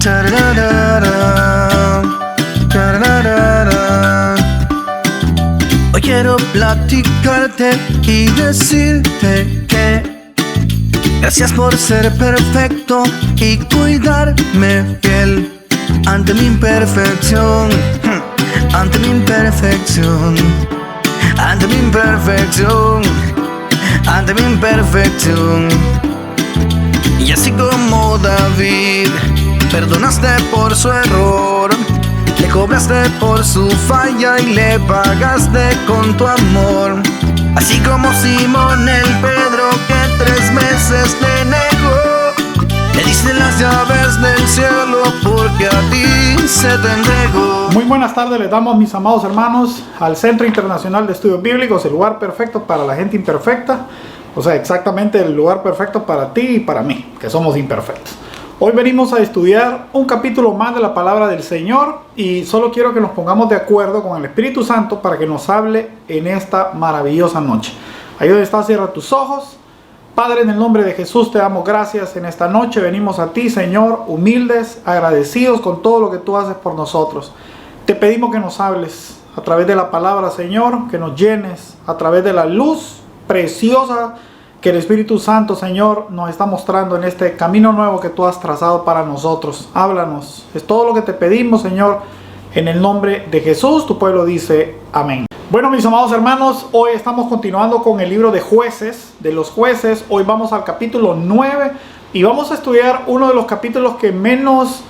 Tararara, tararara. Hoy quiero platicarte y decirte que gracias por ser perfecto y cuidarme fiel ante mi imperfección, ante mi imperfección, ante mi imperfección, ante mi imperfección. Y así como David, perdonaste por su error, le cobraste por su falla y le pagaste con tu amor. Así como Simón el Pedro que 3 veces te negó, le diste las llaves del cielo porque a ti se te entregó. Muy buenas tardes, les damos, mis amados hermanos, al Centro Internacional de Estudios Bíblicos, el lugar perfecto para la gente imperfecta. O sea, exactamente el lugar perfecto para ti y para mí, que somos imperfectos. Hoy venimos a estudiar un capítulo más de la palabra del Señor y solo quiero que nos pongamos de acuerdo con el Espíritu Santo para que nos hable en esta maravillosa noche. Ahí donde estás, cierra tus ojos. Padre, en el nombre de Jesús te damos gracias en esta noche. Venimos a ti, Señor, humildes, agradecidos con todo lo que tú haces por nosotros. Te pedimos que nos hables a través de la palabra, Señor, que nos llenes a través de la luz preciosa que el Espíritu Santo, Señor, nos está mostrando en este camino nuevo que tú has trazado para nosotros. Háblanos. Es todo lo que te pedimos, Señor, en el nombre de Jesús. Tu pueblo dice amén. Bueno, mis amados hermanos, hoy estamos continuando con el libro de Jueces, de los jueces. Hoy vamos al capítulo 9 y vamos a estudiar uno de los capítulos que menos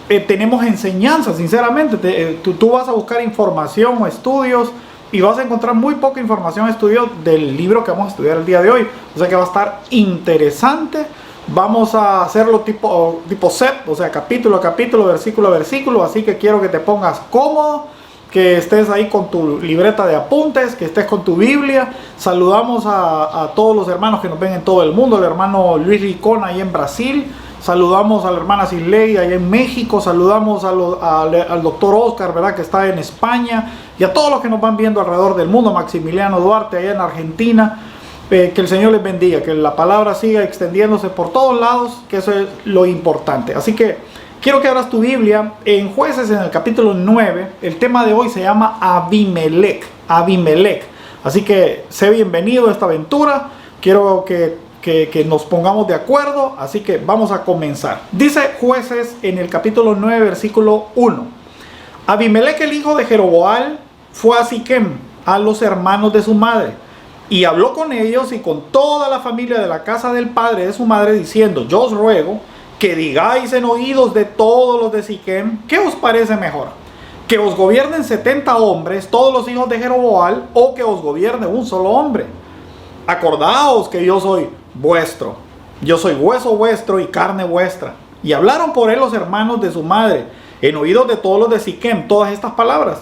tenemos enseñanza, sinceramente. Tú vas a buscar información o estudios y vas a encontrar muy poca información, estudio del libro que vamos a estudiar el día de hoy. O sea que va a estar interesante. Vamos a hacerlo tipo set, o sea, capítulo a capítulo, versículo a versículo. Así que quiero que te pongas cómodo, que estés ahí con tu libreta de apuntes, que estés con tu Biblia. Saludamos a todos los hermanos que nos ven en todo el mundo. El hermano Luis Ricón ahí en Brasil. Saludamos a la hermana Siley allá en México. Saludamos al doctor Oscar, ¿verdad?, que está en España. Y a todos los que nos van viendo alrededor del mundo. Maximiliano Duarte allá en Argentina. Que el Señor les bendiga. Que la palabra siga extendiéndose por todos lados. Que eso es lo importante. Así que quiero que abras tu Biblia en Jueces, en el capítulo 9. El tema de hoy se llama Abimelec. Abimelec. Así que sé bienvenido a esta aventura. Quiero que nos pongamos de acuerdo, así que vamos a comenzar. Dice Jueces en el capítulo 9, versículo 1. Abimelec, el hijo de Jeroboam, fue a Siquem, a los hermanos de su madre, y habló con ellos y con toda la familia de la casa del padre de su madre, diciendo: yo os ruego que digáis en oídos de todos los de Siquem, ¿qué os parece mejor? ¿Que os gobiernen 70 hombres, todos los hijos de Jeroboam, o que os gobierne un solo hombre? Acordaos que yo soy vuestro, yo soy hueso vuestro y carne vuestra. Y hablaron por él los hermanos de su madre en oídos de todos los de Siquem todas estas palabras.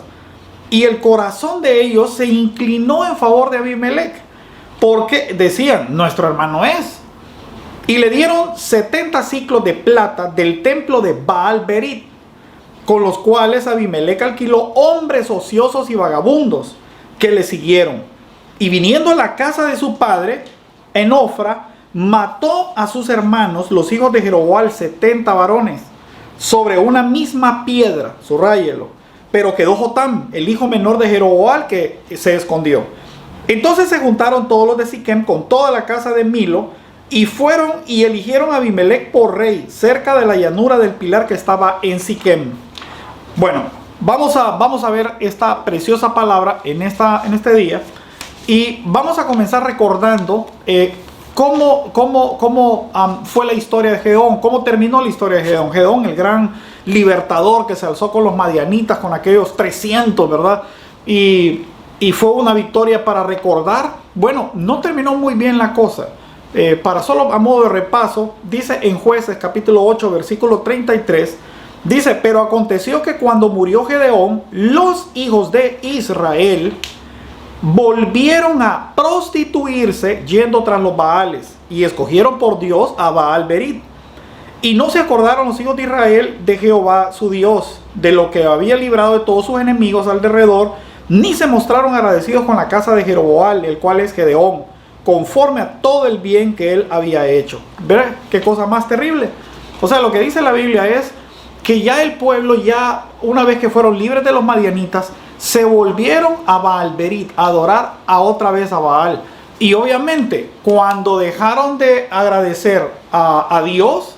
Y el corazón de ellos se inclinó en favor de Abimelec, porque decían: nuestro hermano es. Y le dieron 70 siclos de plata del templo de Baal Berit, con los cuales Abimelec alquiló hombres ociosos y vagabundos que le siguieron. Y viniendo a la casa de su padre en Ofra, mató a sus hermanos, los hijos de Jeroboam, 70 varones, sobre una misma piedra, subráyelo. Pero quedó Jotam, el hijo menor de Jeroboam, que se escondió. Entonces se juntaron todos los de Siquem con toda la casa de Milo, y fueron y eligieron a Abimelec por rey, cerca de la llanura del pilar que estaba en Siquem. Bueno, vamos a ver esta preciosa palabra en este día. Y vamos a comenzar recordando cómo fue la historia de Gedeón, cómo terminó la historia de Gedeón. Gedeón, el gran libertador que se alzó con los madianitas, con aquellos 300, ¿verdad? Y fue una victoria para recordar. Bueno, no terminó muy bien la cosa. Para solo a modo de repaso, dice en Jueces capítulo 8, versículo 33, dice: pero aconteció que cuando murió Gedeón, los hijos de Israel volvieron a prostituirse yendo tras los Baales, y escogieron por Dios a Baal Berit. Y no se acordaron los hijos de Israel de Jehová su Dios, de lo que había librado de todos sus enemigos alrededor, ni se mostraron agradecidos con la casa de Jeroboam, el cual es Gedeón, conforme a todo el bien que él había hecho. ¿Ver qué cosa más terrible? O sea, lo que dice la Biblia es que ya el pueblo, ya una vez que fueron libres de los madianitas, se volvieron a Baal-Berit, a adorar otra vez a Baal. Y obviamente, cuando dejaron de agradecer a Dios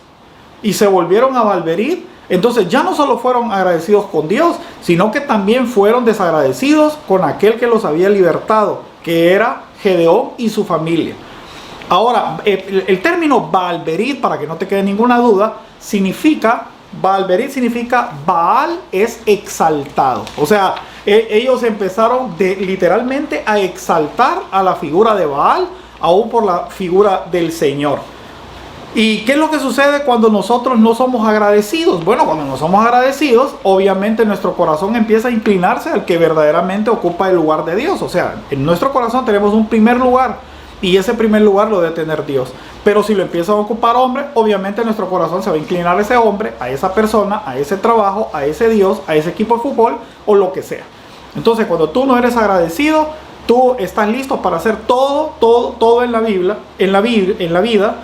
y se volvieron a Baal-Berit, entonces ya no solo fueron agradecidos con Dios, sino que también fueron desagradecidos con aquel que los había libertado, que era Gedeón y su familia. Ahora, el término Baal-Berit, para que no te quede ninguna duda, Baal-Berit significa Baal es exaltado. O sea, ellos empezaron literalmente a exaltar a la figura de Baal, aún por la figura del Señor. ¿Y qué es lo que sucede cuando nosotros no somos agradecidos? Bueno, cuando no somos agradecidos, obviamente nuestro corazón empieza a inclinarse al que verdaderamente ocupa el lugar de Dios. O sea, en nuestro corazón tenemos un primer lugar, y ese primer lugar lo debe tener Dios. Pero si lo empieza a ocupar hombre, obviamente nuestro corazón se va a inclinar a ese hombre, a esa persona, a ese trabajo, a ese Dios, a ese equipo de fútbol o lo que sea. Entonces, cuando tú no eres agradecido, tú estás listo para hacer todo en la vida,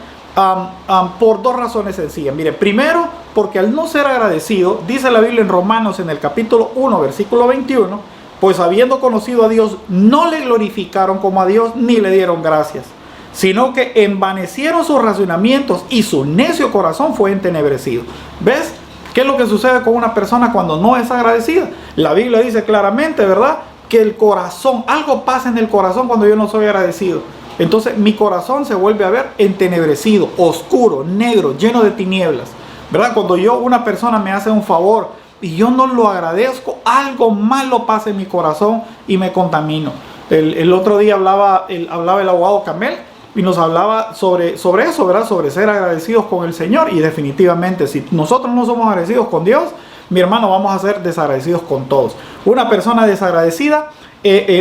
por dos razones sencillas. Mire, primero, porque al no ser agradecido, dice la Biblia en Romanos en el capítulo 1, versículo 21, pues habiendo conocido a Dios, no le glorificaron como a Dios ni le dieron gracias, sino que envanecieron sus razonamientos y su necio corazón fue entenebrecido. ¿Ves? ¿Qué es lo que sucede con una persona cuando no es agradecida? La Biblia dice claramente, ¿verdad?, que el corazón, algo pasa en el corazón cuando yo no soy agradecido. Entonces mi corazón se vuelve a ver entenebrecido, oscuro, negro, lleno de tinieblas, ¿verdad? Cuando una persona me hace un favor y yo no lo agradezco, algo malo pasa en mi corazón y me contamino. El otro día hablaba el abogado Camel y nos hablaba sobre eso, ¿verdad? Sobre ser agradecidos con el Señor. Y definitivamente, si nosotros no somos agradecidos con Dios, mi hermano, vamos a ser desagradecidos con todos. Una persona desagradecida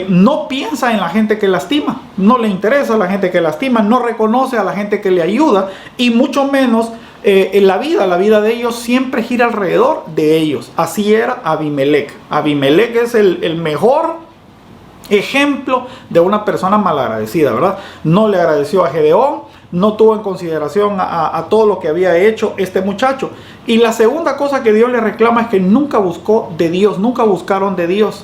no piensa en la gente que lastima, no le interesa a la gente que lastima, no reconoce a la gente que le ayuda, y mucho menos en la vida de ellos siempre gira alrededor de ellos. Así era Abimelech. Abimelech es el mejor ejemplo de una persona malagradecida, ¿verdad? No le agradeció a Gedeón, no tuvo en consideración a todo lo que había hecho este muchacho. Y la segunda cosa que Dios le reclama es que nunca buscó de Dios, nunca buscaron de Dios.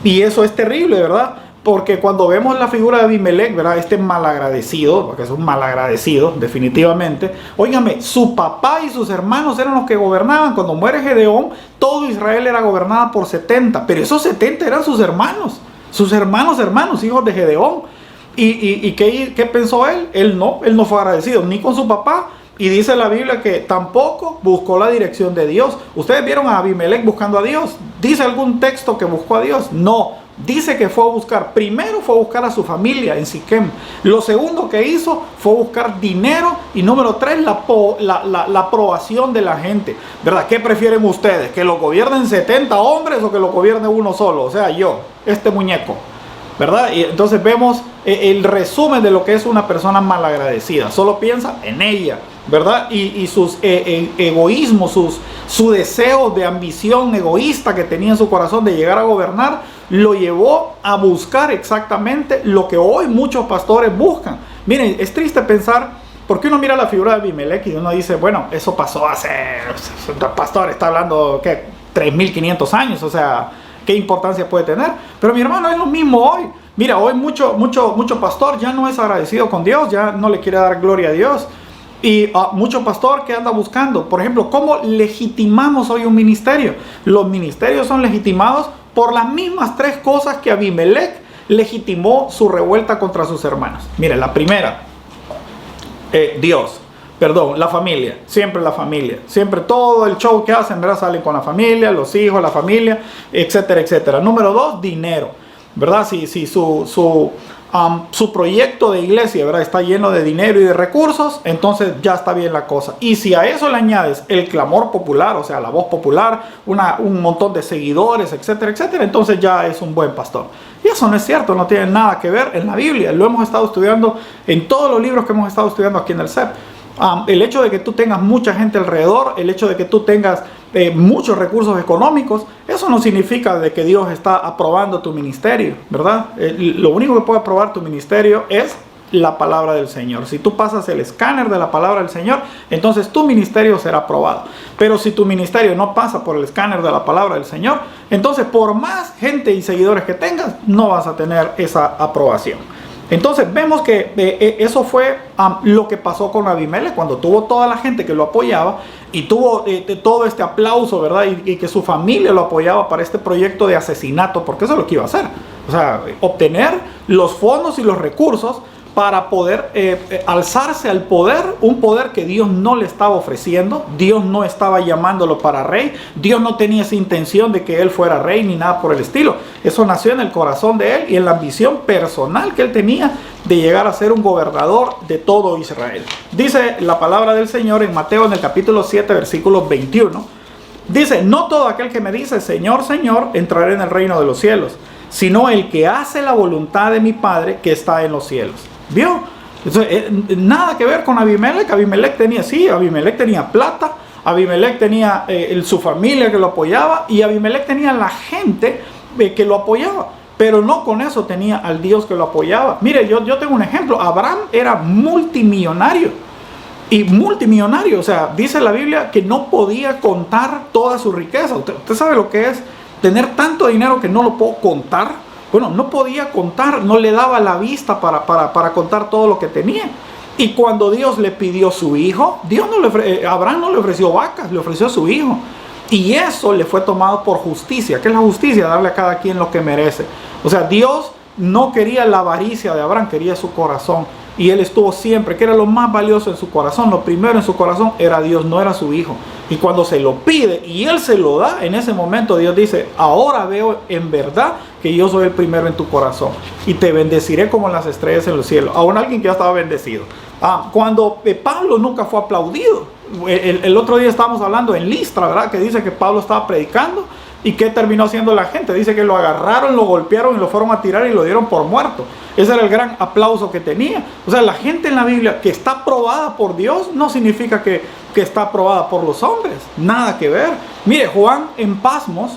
Y eso es terrible, ¿verdad? Porque cuando vemos la figura de Abimelech, ¿verdad? Este malagradecido, porque es un malagradecido, definitivamente. Óigame, su papá y sus hermanos eran los que gobernaban. Cuando muere Gedeón, todo Israel era gobernada por 70, pero esos 70 eran sus hermanos, hijos de Gedeón. ¿Y qué pensó él? Él no fue agradecido ni con su papá. Y dice la Biblia que tampoco buscó la dirección de Dios. ¿Ustedes vieron a Abimelech buscando a Dios? ¿Dice algún texto que buscó a Dios? No. Dice que primero fue a buscar a su familia en Siquem. Lo segundo que hizo fue buscar dinero. Y número 3, la aprobación de la gente. ¿Verdad? ¿Qué prefieren ustedes? ¿Que lo gobiernen 70 hombres o que lo gobierne uno solo? O sea, este muñeco. ¿Verdad? Y entonces vemos el resumen de lo que es una persona malagradecida. Solo piensa en ella, ¿verdad? Y sus egoísmos, su deseo de ambición egoísta que tenía en su corazón de llegar a gobernar, lo llevó a buscar exactamente lo que hoy muchos pastores buscan. Miren, es triste pensar, porque uno mira la figura de Abimelech y uno dice, bueno, eso pasó hace, el pastor está hablando, ¿qué? 3.500 años, o sea, ¿qué importancia puede tener? Pero mi hermano, es lo mismo hoy. Mira, hoy mucho pastor ya no es agradecido con Dios, ya no le quiere dar gloria a Dios. Y mucho pastor que anda buscando, por ejemplo, ¿cómo legitimamos hoy un ministerio? Los ministerios son legitimados por las mismas 3 cosas que Abimelech legitimó su revuelta contra sus hermanos. Mire, la primera, la familia, siempre todo el show que hacen, ¿verdad? Salen con la familia, los hijos, la familia, etcétera, etcétera. Número 2, dinero, ¿verdad? Si su proyecto de iglesia, ¿verdad?, está lleno de dinero y de recursos, entonces ya está bien la cosa. Y si a eso le añades el clamor popular, o sea, la voz popular, un montón de seguidores, etcétera, etcétera, entonces ya es un buen pastor. Y eso no es cierto, no tiene nada que ver en la Biblia. Lo hemos estado estudiando en todos los libros que hemos estado estudiando aquí en el CEP. El hecho de que tú tengas mucha gente alrededor, el hecho de que tú tengas muchos recursos económicos, eso no significa de que Dios está aprobando tu ministerio, ¿verdad? Lo único que puede aprobar tu ministerio es la palabra del Señor. Si tú pasas el escáner de la palabra del Señor, entonces tu ministerio será aprobado. Pero si tu ministerio no pasa por el escáner de la palabra del Señor, entonces por más gente y seguidores que tengas, no vas a tener esa aprobación. Entonces vemos que eso fue lo que pasó con Abimelech cuando tuvo toda la gente que lo apoyaba y tuvo todo este aplauso, ¿verdad? Y que su familia lo apoyaba para este proyecto de asesinato, porque eso es lo que iba a hacer. O sea, obtener los fondos y los recursos para poder alzarse al poder, un poder que Dios no le estaba ofreciendo. Dios no estaba llamándolo para rey. Dios no tenía esa intención de que él fuera rey ni nada por el estilo. Eso nació en el corazón de él y en la ambición personal que él tenía de llegar a ser un gobernador de todo Israel. Dice la palabra del Señor en Mateo en el capítulo 7, versículo 21. Dice, no todo aquel que me dice, Señor, Señor, entrará en el reino de los cielos, sino el que hace la voluntad de mi Padre que está en los cielos. ¿Vio? Entonces, nada que ver con Abimelech. Abimelech tenía plata, Abimelech tenía su familia que lo apoyaba y Abimelech tenía la gente que lo apoyaba, pero no con eso tenía al Dios que lo apoyaba. Mire, yo tengo un ejemplo. Abraham era multimillonario y multimillonario, o sea, dice la Biblia que no podía contar toda su riqueza. Usted sabe lo que es tener tanto dinero que no lo puedo contar. Bueno, no podía contar, no le daba la vista para contar todo lo que tenía. Y cuando Dios le pidió su hijo, Abraham no le ofreció vacas, le ofreció a su hijo. Y eso le fue tomado por justicia. ¿Qué es la justicia? Darle a cada quien lo que merece. O sea, Dios no quería la avaricia de Abraham, quería su corazón. Y él estuvo siempre, que era lo más valioso en su corazón. Lo primero en su corazón era Dios, no era su hijo. Y cuando se lo pide y él se lo da, en ese momento Dios dice, ahora veo en verdad que yo soy el primero en tu corazón. Y te bendeciré como las estrellas en los cielos. Aún alguien que ya estaba bendecido. Cuando Pablo nunca fue aplaudido. El otro día estábamos hablando en Listra, ¿verdad? Que dice que Pablo estaba predicando. ¿Y qué terminó haciendo la gente? Dice que lo agarraron, lo golpearon y lo fueron a tirar y lo dieron por muerto. Ese era el gran aplauso que tenía. O sea, la gente en la Biblia que está aprobada por Dios no significa que está aprobada por los hombres. Nada que ver. Mire, Juan en Pasmos,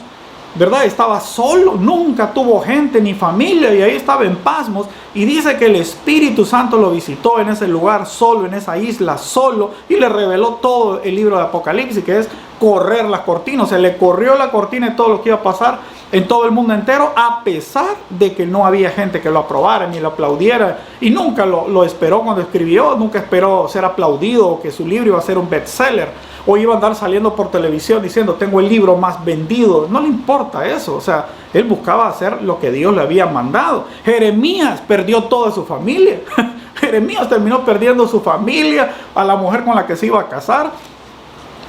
¿verdad? Estaba solo, nunca tuvo gente ni familia y ahí estaba en Pasmos. Y dice que el Espíritu Santo lo visitó en ese lugar solo, en esa isla solo, y le reveló todo el libro de Apocalipsis, que es correr la cortina. O sea, le corrió la cortina de todo lo que iba a pasar en todo el mundo entero, a pesar de que no había gente que lo aprobara ni lo aplaudiera, y nunca lo esperó cuando escribió, nunca esperó ser aplaudido o que su libro iba a ser un bestseller o iba a andar saliendo por televisión diciendo tengo el libro más vendido. No le importa eso. O sea, él buscaba hacer lo que Dios le había mandado. Jeremías perdió toda su familia. Jeremías terminó perdiendo su familia, a la mujer con la que se iba a casar.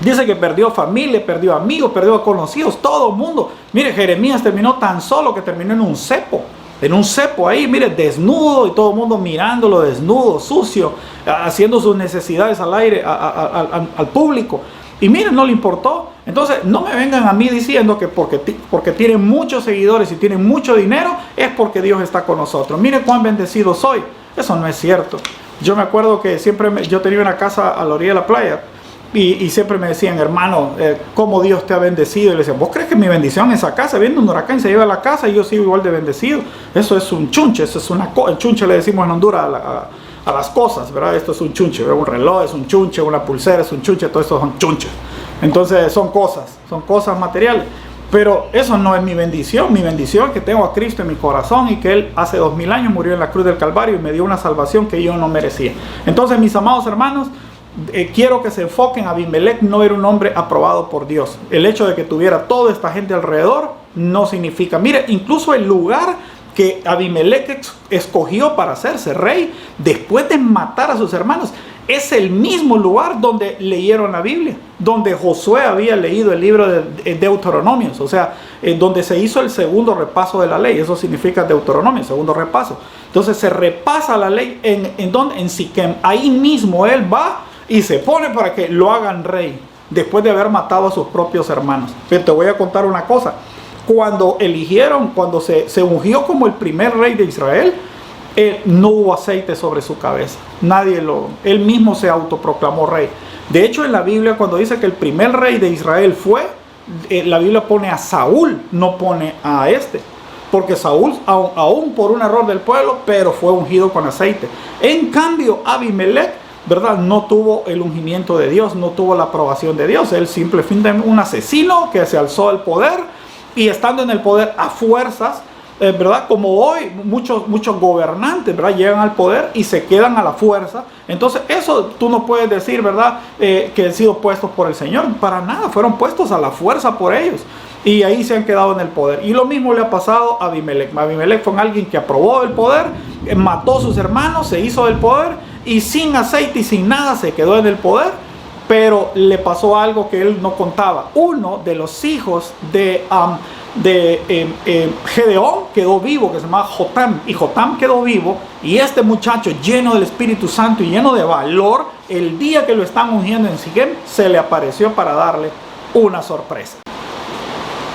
Dice que perdió familia, perdió amigos, perdió conocidos, todo el mundo. Mire, Jeremías terminó tan solo que terminó en un cepo ahí, mire, desnudo y todo el mundo mirándolo desnudo, sucio, haciendo sus necesidades al aire, al público. Y miren, no le importó. Entonces, no me vengan a mí diciendo que porque tienen muchos seguidores y tienen mucho dinero, es porque Dios está con nosotros. Mire cuán bendecido soy. Eso no es cierto. Yo me acuerdo que siempre yo tenía una casa a la orilla de la playa. Y siempre me decían, hermano, ¿cómo Dios te ha bendecido? Y le decían, ¿vos crees que mi bendición es esa casa? Viene un huracán y se lleva la casa y yo sigo igual de bendecido. Eso es un chunche, eso es el chunche le decimos en Honduras a las cosas, ¿verdad? Esto es un chunche, un reloj es un chunche, una pulsera es un chunche, todo esto son chunches. Entonces son cosas materiales. Pero eso no es mi bendición. Mi bendición es que tengo a Cristo en mi corazón y que Él hace 2000 años murió en la cruz del Calvario y me dio una salvación que yo no merecía. Entonces, mis amados hermanos, quiero que se enfoquen. Abimelech no era un hombre aprobado por Dios. El hecho de que tuviera toda esta gente alrededor no significa. Mire, incluso el lugar que Abimelech escogió para hacerse rey después de matar a sus hermanos es el mismo lugar donde leyeron la Biblia, donde Josué había leído el libro de Deuteronomios, o sea, donde se hizo el segundo repaso de la ley. Eso significa Deuteronomio, segundo repaso. Entonces se repasa la ley en Siquem. Ahí mismo él va y se pone para que lo hagan rey, después de haber matado a sus propios hermanos. Pero te voy a contar una cosa. Cuando se ungió como el primer rey de Israel, no hubo aceite sobre su cabeza. Él mismo se autoproclamó rey. De hecho, en la Biblia, cuando dice que el primer rey de Israel fue, la Biblia pone a Saúl, no pone a este. porque Saúl, aún por un error del pueblo, pero fue ungido con aceite. En cambio, Abimelech, ¿verdad?, no tuvo el ungimiento de Dios, no tuvo la aprobación de Dios. Él simplemente un asesino que se alzó al poder, y estando en el poder a fuerzas, ¿verdad? Como hoy muchos gobernantes, ¿verdad?, llegan al poder y se quedan a la fuerza. Entonces eso tú no puedes decir, ¿verdad?, que han sido puestos por el Señor. Para nada, fueron puestos a la fuerza por ellos, y ahí se han quedado en el poder. Y lo mismo le ha pasado a Abimelech. Abimelech fue alguien que aprobó el poder, mató a sus hermanos, se hizo del poder, y sin aceite y sin nada se quedó en el poder. Pero le pasó algo que él no contaba. Uno de los hijos de Gedeón quedó vivo, que se llamaba Jotam, y Jotam quedó vivo, y este muchacho lleno del Espíritu Santo y lleno de valor, el día que lo están ungiendo en Siquem, se le apareció para darle una sorpresa.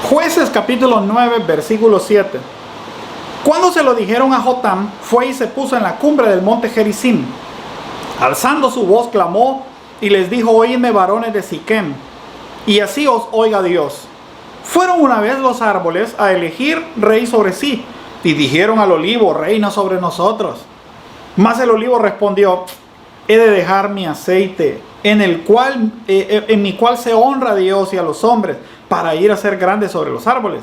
Jueces capítulo 9 versículo 7. Cuando se lo dijeron a Jotam, fue y se puso en la cumbre del monte Gerizim, alzando su voz clamó y les dijo: oídme, varones de Siquem, y así os oiga Dios. Fueron una vez los árboles a elegir rey sobre sí, y dijeron al olivo: reina sobre nosotros. Mas el olivo respondió: he de dejar mi aceite, en mi cual se honra a Dios y a los hombres, para ir a ser grande sobre los árboles.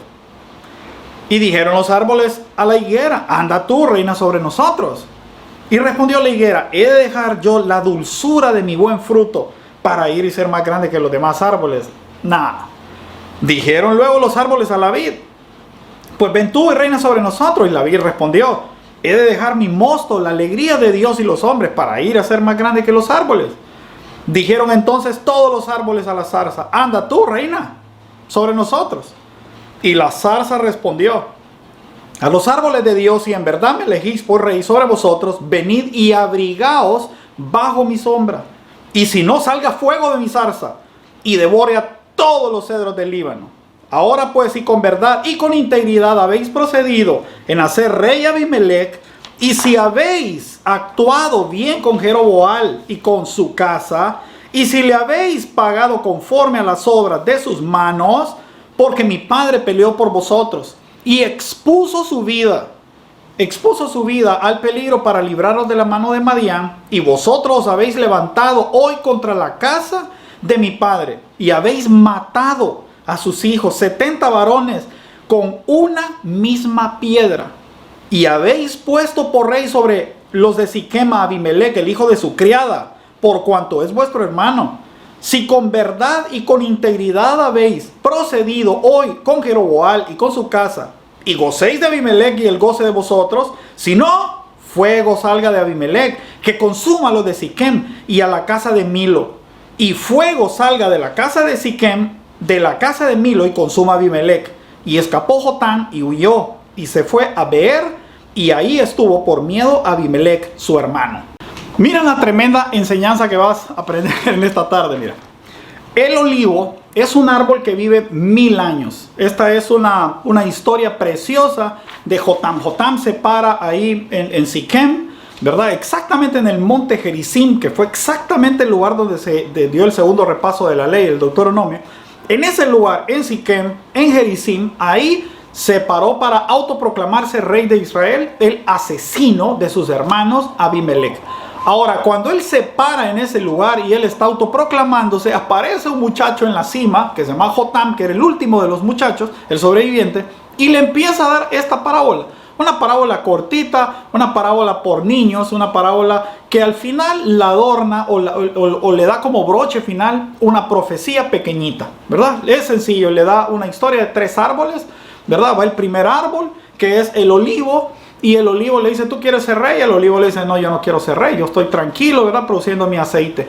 Y dijeron los árboles a la higuera: anda tú, reina sobre nosotros. Y respondió la higuera: he de dejar yo la dulzura de mi buen fruto, para ir y ser más grande que los demás árboles. Nada. Dijeron luego los árboles a la vid: pues ven tú y reina sobre nosotros. Y la vid respondió: he de dejar mi mosto, la alegría de Dios y los hombres, para ir a ser más grande que los árboles. Dijeron entonces todos los árboles a la zarza: anda tú, reina sobre nosotros. Y la zarza respondió: a los árboles de Dios, si en verdad me elegís por rey sobre vosotros, venid y abrigaos bajo mi sombra. Y si no, salga fuego de mi zarza y devore a todos los cedros del Líbano. Ahora pues, si con verdad y con integridad habéis procedido en hacer rey a Abimelech, y si habéis actuado bien con Jeroboam y con su casa, y si le habéis pagado conforme a las obras de sus manos, porque mi padre peleó por vosotros y expuso su vida al peligro para libraros de la mano de Madián, y vosotros os habéis levantado hoy contra la casa de mi padre, y habéis matado a sus hijos, 70 varones, con una misma piedra, y habéis puesto por rey sobre los de Siquem a Abimelech, el hijo de su criada, por cuanto es vuestro hermano. Si con verdad y con integridad habéis procedido hoy con Jeroboam y con su casa, y gocéis de Abimelech y el goce de vosotros, si no, fuego salga de Abimelech, que consuma a los de Siquem y a la casa de Milo, y fuego salga de la casa de Siquem, de la casa de Milo, y consuma a Abimelech. Y escapó Jotam y huyó, y se fue a Beer, y ahí estuvo por miedo a Abimelech, su hermano. Mira la tremenda enseñanza que vas a aprender en esta tarde. Mira, el olivo es un árbol que vive 1000 años. Esta es una historia preciosa de Jotam. Jotam se para ahí en Siquem, ¿verdad? Exactamente en el monte Gerizim, que fue exactamente el lugar donde se dio el segundo repaso de la ley, el Deuteronomio. En ese lugar, en Siquem, en Gerizim, ahí se paró para autoproclamarse rey de Israel, el asesino de sus hermanos Abimelech. Ahora, cuando él se para en ese lugar y él está autoproclamándose, aparece un muchacho en la cima, que se llama Jotam, que era el último de los muchachos, el sobreviviente, y le empieza a dar esta parábola. Una parábola cortita, una parábola por niños, una parábola que al final la adorna o le da como broche final una profecía pequeñita, ¿verdad? Es sencillo, le da una historia de 3 árboles, ¿verdad? Va el primer árbol, que es el olivo, y el olivo le dice: ¿tú quieres ser rey? Y el olivo le dice: no, yo no quiero ser rey, yo estoy tranquilo, ¿verdad?, produciendo mi aceite.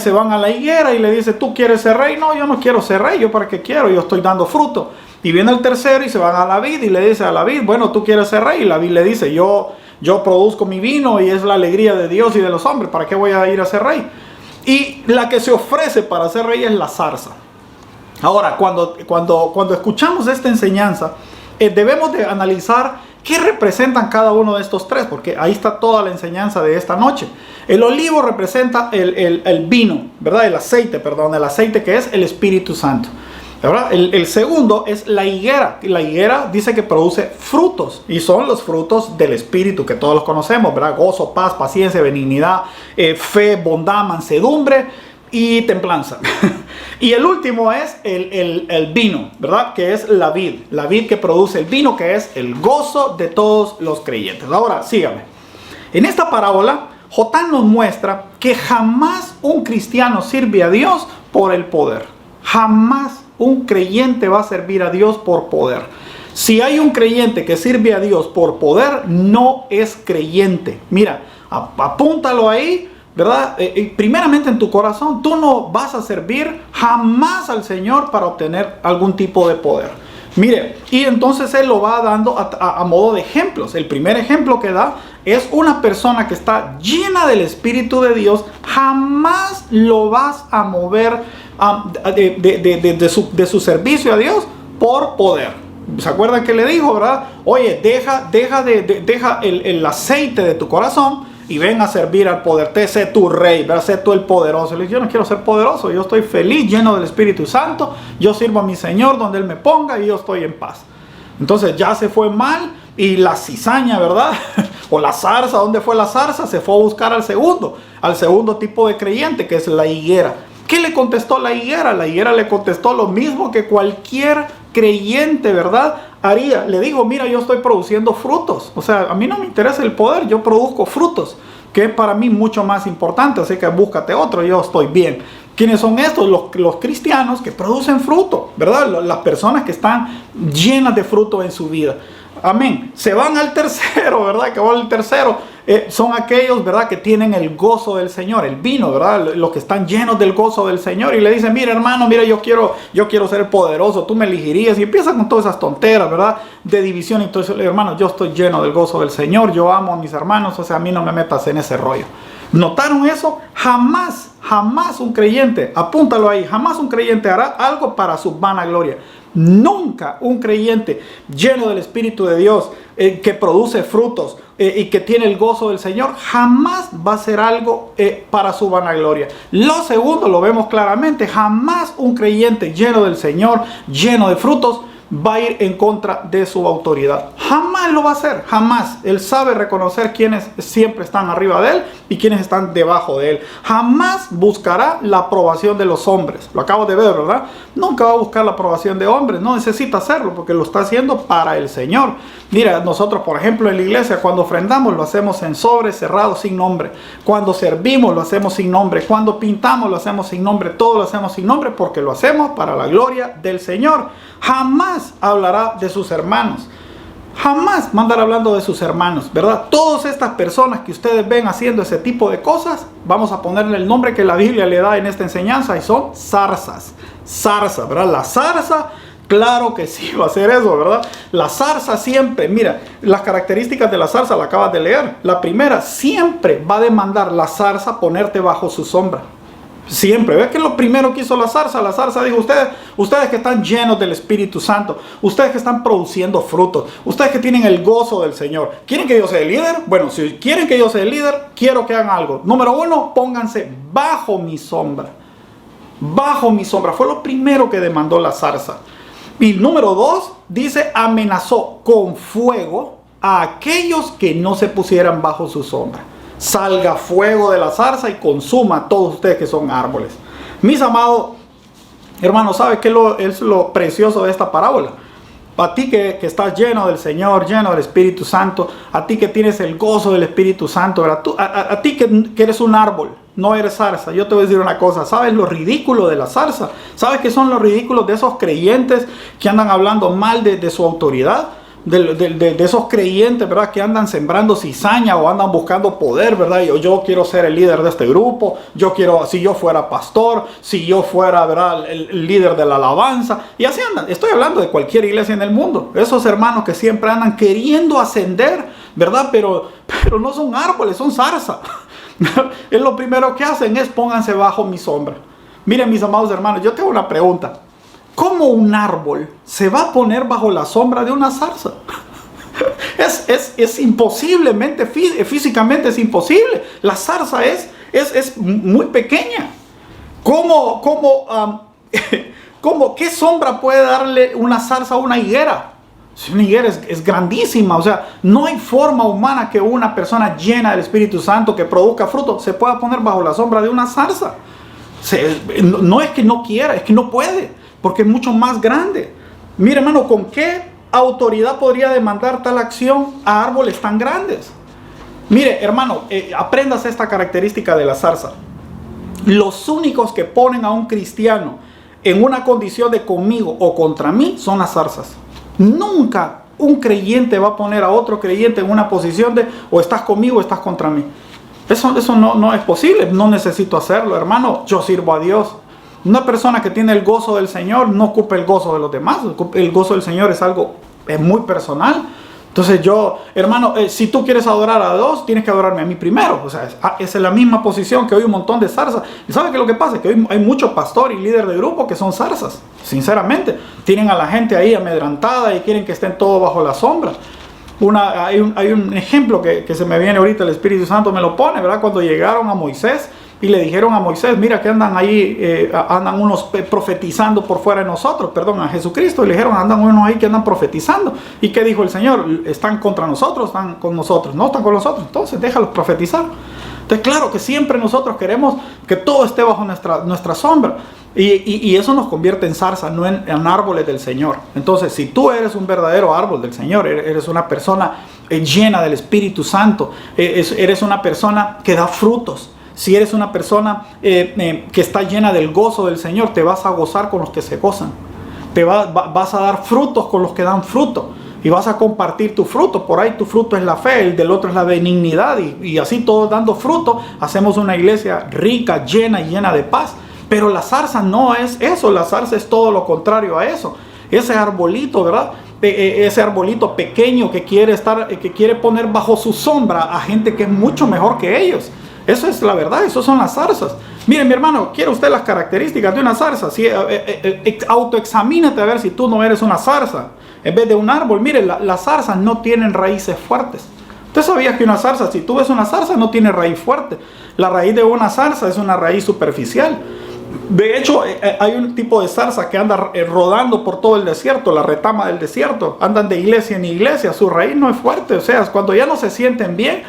Se van a la higuera y le dice: ¿tú quieres ser rey? No, yo no quiero ser rey, yo para qué quiero, yo estoy dando fruto. Y viene el tercero y se van a la vid y le dice a la vid: bueno, ¿tú quieres ser rey? Y la vid le dice: yo produzco mi vino y es la alegría de Dios y de los hombres, ¿para qué voy a ir a ser rey? Y la que se ofrece para ser rey es la zarza. Ahora, cuando escuchamos esta enseñanza, debemos de analizar qué representan cada uno de estos 3, porque ahí está toda la enseñanza de esta noche. El olivo representa el vino, ¿verdad? El aceite que es el Espíritu Santo. ¿verdad? El segundo es la higuera. La higuera dice que produce frutos, y son los frutos del Espíritu que todos los conocemos, ¿verdad? Gozo, paz, paciencia, benignidad, fe, bondad, mansedumbre y templanza. Y el último es el vino, ¿verdad? Que es la vid que produce el vino, que es el gozo de todos los creyentes. Ahora, sígame. En esta parábola, Jotán nos muestra que jamás un cristiano sirve a Dios por el poder. Jamás un creyente va a servir a Dios por poder. Si hay un creyente que sirve a Dios por poder, no es creyente. Mira, apúntalo ahí, ¿verdad? Primeramente en tu corazón, tú no vas a servir jamás al Señor para obtener algún tipo de poder. Mire, y entonces Él lo va dando a modo de ejemplos. El primer ejemplo que da es una persona que está llena del Espíritu de Dios. Jamás lo vas a mover de su servicio a Dios por poder. ¿Se acuerdan que le dijo, verdad? Oye, deja el aceite de tu corazón y ven a servir al poder. Sé tu rey, ¿verdad? Sé tú el poderoso. Le dije, yo no quiero ser poderoso, yo estoy feliz, lleno del Espíritu Santo. Yo sirvo a mi Señor donde Él me ponga y yo estoy en paz. Entonces ya se fue mal, y la cizaña, ¿verdad? O la zarza, ¿dónde fue la zarza? Se fue a buscar al segundo tipo de creyente, que es la higuera. ¿Qué le contestó la higuera? La higuera le contestó lo mismo que cualquier creyente, ¿verdad?, haría. Le digo, mira, yo estoy produciendo frutos. O sea, a mí no me interesa el poder, yo produzco frutos, que es para mí mucho más importante. Así que búscate otro, yo estoy bien. ¿Quiénes son estos? Los cristianos que producen fruto, ¿verdad? Las personas que están llenas de fruto en su vida. Amén. Se van al tercero, ¿verdad? Que va al tercero. Son aquellos, ¿verdad?, que tienen el gozo del Señor, el vino, ¿verdad? Los que están llenos del gozo del Señor, y le dicen, mira, hermano, mira, yo quiero ser poderoso, tú me elegirías. Y empiezan con todas esas tonteras, ¿verdad?, de división. Y entonces, hermano, yo estoy lleno del gozo del Señor, yo amo a mis hermanos, o sea, a mí no me metas en ese rollo. ¿Notaron eso? Jamás un creyente, apúntalo ahí, jamás un creyente hará algo para su vanagloria. Nunca un creyente lleno del Espíritu de Dios, que produce frutos y que tiene el gozo del Señor, jamás va a hacer algo para su vanagloria. Lo segundo lo vemos claramente: jamás un creyente lleno del Señor, lleno de frutos, va a ir en contra de su autoridad. Jamás lo va a hacer, jamás. Él sabe reconocer quiénes siempre están arriba de él y quiénes están debajo de él. Jamás buscará la aprobación de los hombres. Lo acabo de ver, ¿verdad? Nunca va a buscar la aprobación de hombres. No necesita hacerlo porque lo está haciendo para el Señor. Mira, nosotros, por ejemplo, en la iglesia, cuando ofrendamos, lo hacemos en sobre cerrado, sin nombre. Cuando servimos, lo hacemos sin nombre. Cuando pintamos, lo hacemos sin nombre. Todo lo hacemos sin nombre porque lo hacemos para la gloria del Señor. Jamás hablará de sus hermanos. Jamás va a andar hablando de sus hermanos, ¿verdad? Todas estas personas que ustedes ven haciendo ese tipo de cosas, vamos a ponerle el nombre que la Biblia le da en esta enseñanza, y son zarzas. Zarza, ¿verdad? La zarza, claro que sí va a hacer eso, ¿verdad? La zarza siempre, mira, las características de la zarza la acabas de leer. La primera, siempre va a demandar la zarza ponerte bajo su sombra. Siempre. ¿Ves que es lo primero que hizo la zarza? La zarza dijo, ustedes que están llenos del Espíritu Santo, ustedes que están produciendo frutos, ustedes que tienen el gozo del Señor, ¿quieren que yo sea el líder? Bueno, si quieren que yo sea el líder, quiero que hagan algo. Número uno, pónganse bajo mi sombra. Bajo mi sombra. Fue lo primero que demandó la zarza. Y número dos, dice, amenazó con fuego a aquellos que no se pusieran bajo su sombra. Salga fuego de la zarza y consuma a todos ustedes que son árboles. Mis amados hermanos, ¿sabes qué es lo precioso de esta parábola? A ti que estás lleno del Señor, lleno del Espíritu Santo, a ti que tienes el gozo del Espíritu Santo, a ti que eres un árbol, no eres zarza. Yo te voy a decir una cosa, ¿sabes lo ridículo de la zarza? ¿Sabes qué son los ridículos de esos creyentes que andan hablando mal de su autoridad? De esos creyentes, ¿verdad?, que andan sembrando cizaña o andan buscando poder, ¿verdad? Yo quiero ser el líder de este grupo, si yo fuera pastor, si yo fuera, ¿verdad?, el líder de la alabanza. Y así andan. Estoy hablando de cualquier iglesia en el mundo. Esos hermanos que siempre andan queriendo ascender, ¿verdad? Pero no son árboles, son zarza. Es lo primero que hacen es pónganse bajo mi sombra. Miren, mis amados hermanos, yo tengo una pregunta. ¿Cómo un árbol se va a poner bajo la sombra de una zarza? Es imposiblemente, físicamente es imposible. La zarza es muy pequeña. ¿Cómo ¿Qué sombra puede darle una zarza a una higuera? Si una higuera es grandísima, o sea, no hay forma humana que una persona llena del Espíritu Santo que produzca fruto se pueda poner bajo la sombra de una zarza. No es que no quiera, es que no puede, porque es mucho más grande. Mire, hermano, ¿con qué autoridad podría demandar tal acción a árboles tan grandes? Mire, hermano, apréndase esta característica de la zarza. Los únicos que ponen a un cristiano en una condición de conmigo o contra mí son las zarzas. Nunca un creyente va a poner a otro creyente en una posición de o estás conmigo o estás contra mí. Eso no es posible. No necesito hacerlo, hermano. Yo sirvo a Dios. Una persona que tiene el gozo del Señor no ocupa el gozo de los demás. El gozo del Señor es algo muy personal. Entonces hermano, si tú quieres adorar a Dios, tienes que adorarme a mí primero. O sea, esa es la misma posición que hoy un montón de zarzas. ¿Y sabe qué es lo que pasa? Que hoy hay muchos pastores y líderes de grupo que son zarzas. Sinceramente, tienen a la gente ahí amedrantada y quieren que estén todos bajo la sombra. Hay un ejemplo que se me viene ahorita, el Espíritu Santo me lo pone, ¿verdad? Cuando llegaron a Moisés y le dijeron a Moisés, mira que andan ahí, andan unos profetizando por fuera de nosotros, perdón, a Jesucristo, y le dijeron, andan unos ahí que andan profetizando. ¿Y qué dijo el Señor? ¿Están contra nosotros? ¿Están con nosotros? No, están con nosotros, entonces déjalos profetizar. Entonces, claro que siempre nosotros queremos que todo esté bajo nuestra sombra. Y eso nos convierte en zarza, no en árboles del Señor. Entonces, si tú eres un verdadero árbol del Señor, eres una persona llena del Espíritu Santo, eres una persona que da frutos. Si eres una persona que está llena del gozo del Señor, te vas a gozar con los que se gozan. Vas a dar frutos con los que dan fruto. Y vas a compartir tu fruto. Por ahí tu fruto es la fe, el del otro es la benignidad. Y así todos dando fruto, hacemos una iglesia rica, llena y llena de paz. Pero la zarza no es eso, la zarza es todo lo contrario a eso. Ese arbolito, ¿verdad? Ese arbolito pequeño que quiere poner bajo su sombra a gente que es mucho mejor que ellos. Eso es la verdad, eso son las zarzas. Mire, mi hermano, ¿quiere usted las características de una zarza? Sí, autoexamínate a ver si tú no eres una zarza en vez de un árbol. Mire, las zarzas no tienen raíces fuertes. ¿Usted sabía que una zarza, si tú ves una zarza, no tiene raíz fuerte? La raíz de una zarza es una raíz superficial. De hecho, hay un tipo de zarza que anda rodando por todo el desierto, la retama del desierto. Andan de iglesia en iglesia, su raíz no es fuerte. O sea, cuando ya no se sienten bien,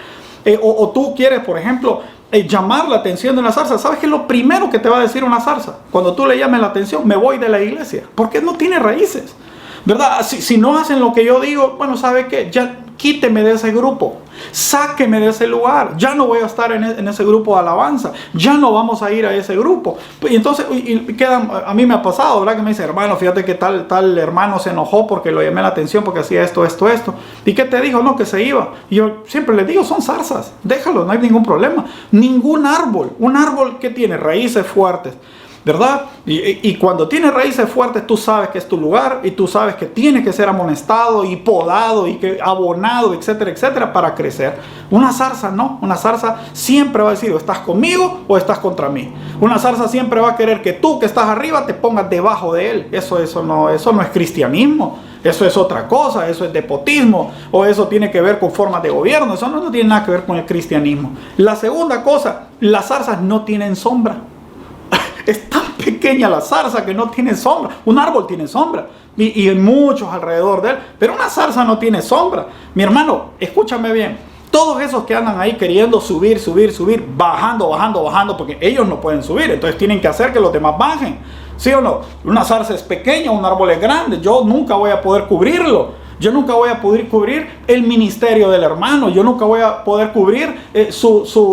o tú quieres, por ejemplo, llamar la atención de una zarza, ¿sabes qué es lo primero que te va a decir una zarza? Cuando tú le llames la atención, me voy de la iglesia, porque no tiene raíces, ¿verdad? Si no hacen lo que yo digo, bueno, ¿sabe qué? Ya quíteme de ese grupo, sáqueme de ese lugar, ya no voy a estar en ese grupo de alabanza, ya no vamos a ir a ese grupo. Y entonces a mí me ha pasado, ¿verdad? Que me dice, hermano, fíjate que tal hermano se enojó porque lo llamé la atención porque hacía esto. ¿Y qué te dijo? No, que se iba. Y yo siempre le digo, son zarzas, déjalo, no hay ningún problema. Un árbol que tiene raíces fuertes, ¿verdad? Y cuando tiene raíces fuertes, tú sabes que es tu lugar y tú sabes que tiene que ser amonestado y podado y que abonado, etcétera, etcétera, para crecer. Una zarza no, una zarza siempre va a decir o estás conmigo o estás contra mí. Una zarza siempre va a querer que tú que estás arriba te pongas debajo de él. Eso no es cristianismo. Eso es otra cosa, eso es despotismo o eso tiene que ver con formas de gobierno. Eso no tiene nada que ver con el cristianismo. La segunda cosa, las zarzas no tienen sombra. Es tan pequeña la zarza que no tiene sombra. Un árbol tiene sombra y hay muchos alrededor de él, pero una zarza no tiene sombra. Mi hermano, escúchame bien. Todos esos que andan ahí queriendo subir, bajando, porque ellos no pueden subir, entonces tienen que hacer que los demás bajen. ¿Sí o no? Una zarza es pequeña, un árbol es grande. Yo nunca voy a poder cubrirlo. Yo nunca voy a poder cubrir el ministerio del hermano. Yo nunca voy a poder cubrir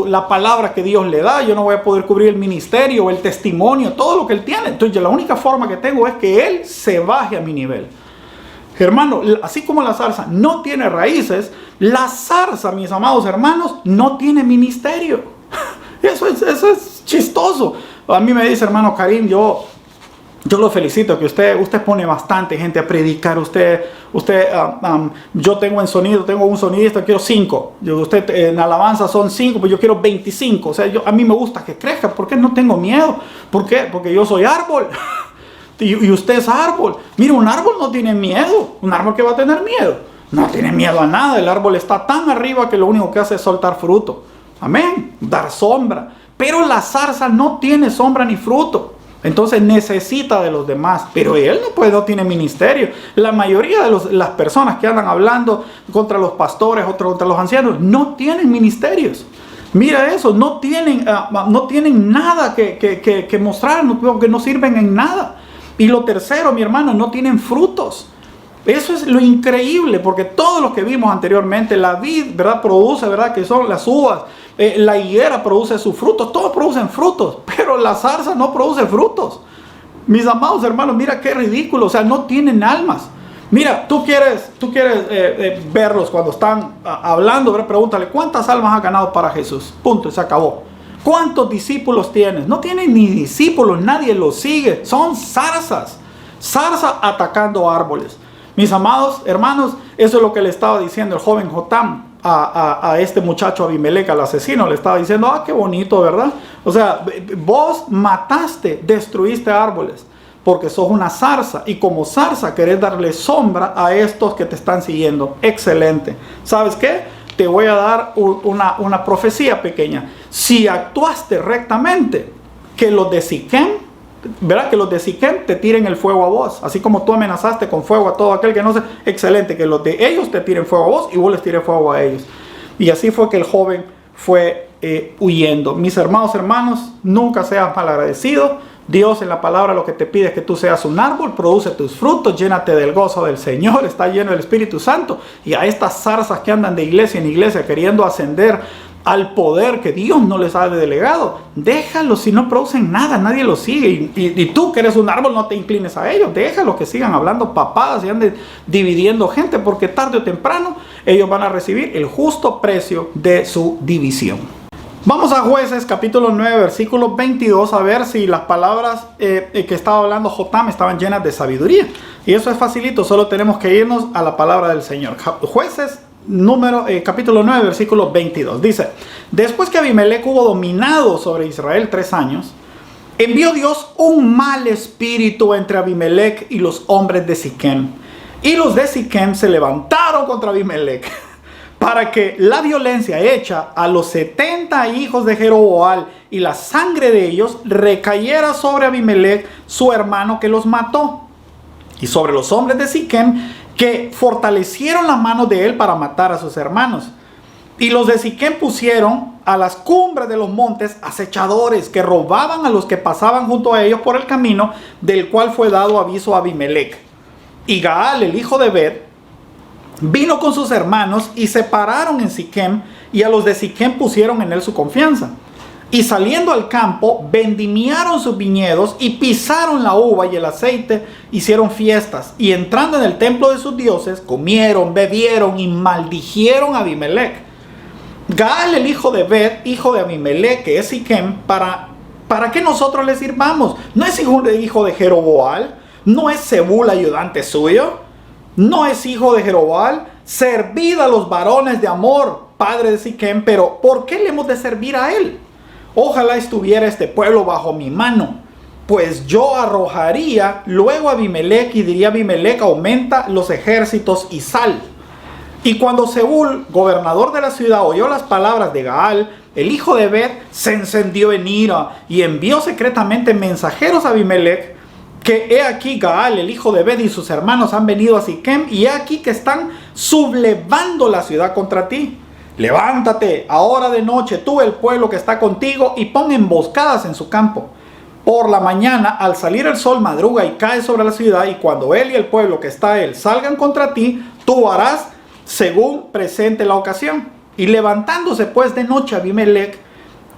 la palabra que Dios le da. Yo no voy a poder cubrir el ministerio, el testimonio, todo lo que él tiene. Entonces la única forma que tengo es que él se baje a mi nivel. Hermano, así como la zarza no tiene raíces, la zarza, mis amados hermanos, no tiene ministerio. Eso es chistoso. A mí me dice, hermano Karim, yo lo felicito que usted pone bastante gente a predicar. Yo tengo un sonidista, quiero 5. Usted en alabanza son 5, pues yo quiero 25. O sea, a mí me gusta que crezca. ¿Por qué no tengo miedo? ¿Por qué? Porque yo soy árbol. Y usted es árbol. Mira, un árbol no tiene miedo. ¿Un árbol que va a tener miedo? No tiene miedo a nada. El árbol está tan arriba que lo único que hace es soltar fruto. Amén. Dar sombra. Pero la zarza no tiene sombra ni fruto. Entonces necesita de los demás, pero él no tiene ministerio. La mayoría de las personas que andan hablando contra los pastores o contra los ancianos no tienen ministerios. Mira eso, no tienen nada que mostrar, que no sirven en nada. Y lo tercero, mi hermano, no tienen frutos. Eso es lo increíble, porque todo lo que vimos anteriormente, la vid, ¿verdad? Produce, ¿verdad? Que son las uvas, la higuera produce sus frutos, todos producen frutos, pero la zarza no produce frutos. Mis amados hermanos, mira qué ridículo, o sea, no tienen almas. Mira, tú quieres verlos cuando están hablando, ¿verdad? Pregúntale, ¿cuántas almas has ganado para Jesús? Punto, se acabó. ¿Cuántos discípulos tienes? No tienen ni discípulos, nadie los sigue, son zarzas atacando árboles. Mis amados hermanos, eso es lo que le estaba diciendo el joven Jotam a este muchacho Abimelec, al asesino. Le estaba diciendo, qué bonito, ¿verdad? O sea, vos mataste, destruiste árboles, porque sos una zarza, y como zarza querés darle sombra a estos que te están siguiendo. Excelente. ¿Sabes qué? Te voy a dar una profecía pequeña. Si actuaste rectamente, que los de Siquem, ¿verdad? Que los de Siquem te tiren el fuego a vos, así como tú amenazaste con fuego a todo aquel que no se... Excelente, que los de ellos te tiren fuego a vos y vos les tires fuego a ellos. Y así fue que el joven fue huyendo. Mis hermanos, nunca seas malagradecido. Dios en la palabra lo que te pide es que tú seas un árbol, produce tus frutos, llénate del gozo del Señor, está lleno del Espíritu Santo. Y a estas zarzas que andan de iglesia en iglesia queriendo ascender al poder que Dios no les ha delegado, déjalos. Si no producen nada, nadie los sigue, y tú que eres un árbol no te inclines a ellos, déjalos que sigan hablando papadas y anden dividiendo gente, porque tarde o temprano ellos van a recibir el justo precio de su división. Vamos a Jueces capítulo 9 versículo 22 a ver si las palabras que estaba hablando Jotam estaban llenas de sabiduría. Y eso es facilito, solo tenemos que irnos a la palabra del Señor. Jueces capítulo 9 versículo 22 dice: después que Abimelec hubo dominado sobre Israel 3 años, envió Dios un mal espíritu entre Abimelec y los hombres de Siquem, y los de Siquem se levantaron contra Abimelec para que la violencia hecha a los 70 hijos de Jeroboam y la sangre de ellos recayera sobre Abimelec, su hermano, que los mató, y sobre los hombres de Siquem, que fortalecieron las manos de él para matar a sus hermanos. Y los de Siquem pusieron a las cumbres de los montes acechadores que robaban a los que pasaban junto a ellos por el camino, del cual fue dado aviso a Abimelec. Y Gaal, el hijo de Ebed, vino con sus hermanos y se pararon en Siquem, y a los de Siquem pusieron en él su confianza. Y saliendo al campo, vendimiaron sus viñedos y pisaron la uva y el aceite, hicieron fiestas. Y entrando en el templo de sus dioses, comieron, bebieron y maldijeron a Abimelec. Gaal, el hijo de Ebed, hijo de Abimelec, que es Siquem, ¿para qué nosotros le sirvamos? ¿No es hijo de Jeroboam? ¿No es Zebul ayudante suyo? ¿No es hijo de Jeroboam? Servid a los varones de Amor, padre de Siquem, pero ¿por qué le hemos de servir a él? Ojalá estuviera este pueblo bajo mi mano, pues yo arrojaría luego a Abimelec, y diría a Abimelec: aumenta los ejércitos y sal. Y cuando Zebul, gobernador de la ciudad, oyó las palabras de Gaal, el hijo de Ebed, se encendió en ira y envió secretamente mensajeros a Abimelec, que he aquí Gaal, el hijo de Ebed, y sus hermanos han venido a Siquem, y he aquí que están sublevando la ciudad contra ti. Levántate ahora de noche, tú, el pueblo que está contigo, y pon emboscadas en su campo. Por la mañana, al salir el sol, madruga y cae sobre la ciudad, y cuando él y el pueblo que está él salgan contra ti, tú harás según presente la ocasión. Y levantándose pues de noche Abimelec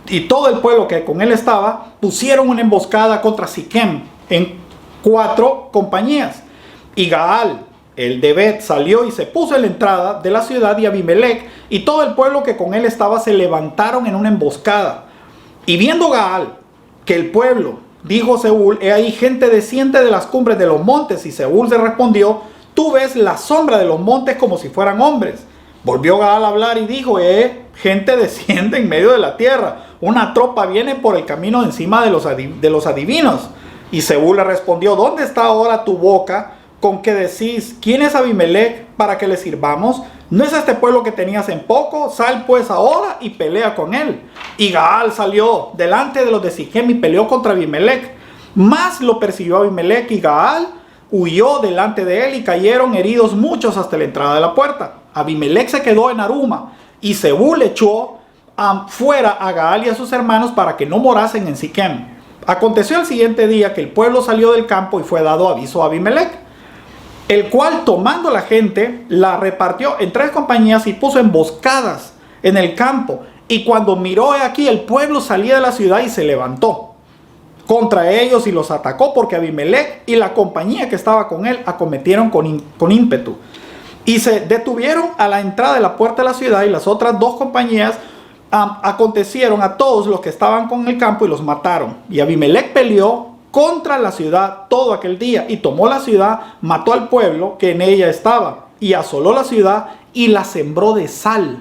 y todo el pueblo que con él estaba, pusieron una emboscada contra Siquem en 4 compañías. Y Gaal, el de Ebed, salió y se puso en la entrada de la ciudad, y Abimelec y todo el pueblo que con él estaba se levantaron en una emboscada. Y viendo Gaal que el pueblo, dijo Zebul: he ahí gente desciende de las cumbres de los montes. Y Zebul se respondió: tú ves la sombra de los montes como si fueran hombres. Volvió Gaal a hablar y dijo: gente desciende en medio de la tierra, una tropa viene por el camino encima de los adivinos. Y Zebul le respondió: ¿dónde está ahora tu boca con que decís: ¿quién es Abimelec para que le sirvamos? ¿No es este pueblo que tenías en poco? Sal pues ahora y pelea con él. Y Gaal salió delante de los de Siquem y peleó contra Abimelec. Mas lo persiguió Abimelech, y Gaal huyó delante de él, y cayeron heridos muchos hasta la entrada de la puerta. Abimelech se quedó en Aruma, y Zebul echó fuera a Gaal y a sus hermanos para que no morasen en Siquem. Aconteció el siguiente día que el pueblo salió del campo y fue dado aviso a Abimelech, el cual, tomando la gente, la repartió en 3 compañías y puso emboscadas en el campo. Y cuando miró aquí, el pueblo salía de la ciudad y se levantó contra ellos y los atacó, porque Abimelech y la compañía que estaba con él acometieron con ímpetu. Y se detuvieron a la entrada de la puerta de la ciudad, y las otras 2 compañías acontecieron a todos los que estaban con el campo y los mataron. Y Abimelech peleó contra la ciudad todo aquel día, y tomó la ciudad, mató al pueblo que en ella estaba, y asoló la ciudad y la sembró de sal.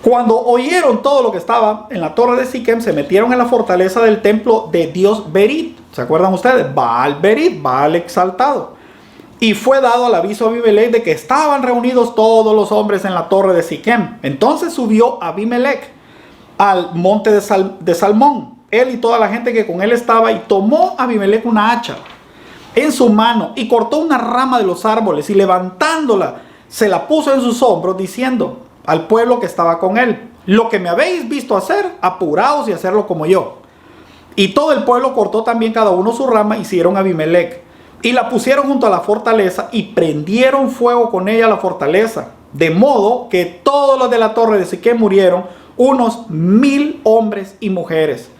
Cuando oyeron todo lo que estaba en la torre de Siquem, se metieron en la fortaleza del templo de Dios Berit. ¿Se acuerdan ustedes? Baal Berit, Baal exaltado. Y fue dado el aviso a Abimelech de que estaban reunidos todos los hombres en la torre de Siquem. Entonces subió Abimelech al monte de Salmón, él y toda la gente que con él estaba, y tomó Abimelech una hacha en su mano y cortó una rama de los árboles, y levantándola se la puso en sus hombros, diciendo al pueblo que estaba con él: lo que me habéis visto hacer, apuraos y hacerlo como yo. Y todo el pueblo cortó también cada uno su rama, y siguieron a Abimelech, y la pusieron junto a la fortaleza, y prendieron fuego con ella a la fortaleza, de modo que todos los de la torre de Siquem murieron, unos 1000 hombres y mujeres.